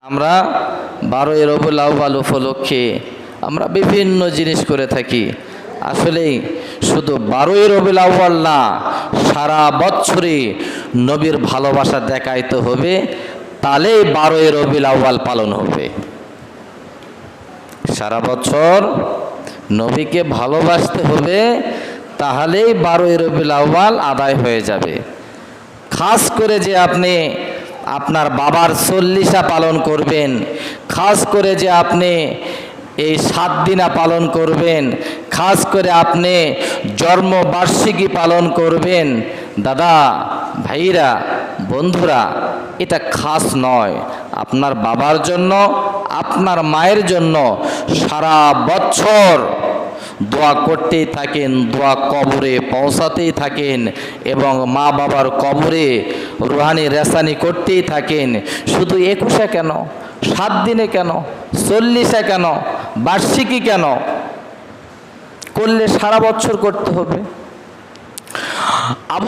আমরা 12ই রবিউল আউয়াল উপলক্ষে আমরা বিভিন্ন জিনিস করে থাকি। আসলেই শুধু 12ই রবিউল আউয়াল না, সারা বছরে নবীর ভালোবাসা দেখাইতে হবে, তাহলেই 12ই রবিউল আউয়াল পালন হবে। সারা বছর নবীকে ভালোবাসতে হবে, তাহলেই 12ই রবিউল আউয়াল আদায় হয়ে যাবে। খাস করে যে আপনি আপনার বাবার 40 পালন করবেন, খাস করে যে আপনি এই 7 দিনা পালন করবেন, খাস করে আপনি জন্মবার্ষিকী পালন করবেন, দাদা ভাইরা বন্ধুরা, এটা খাস নয়। আপনার বাবার জন্য, আপনার মায়ের জন্য সারা বছর দোয়া করতেই থাকেন, দোয়া কবরে পৌঁছাতেই থাকেন এবং মা বাবার কবরে রুহানি রেসানি করতেই থাকেন। শুধু 21 কেন, 7 দিনে কেন, 40 কেন, বার্ষিকী কেন করলে সারা বছর করতে হবে?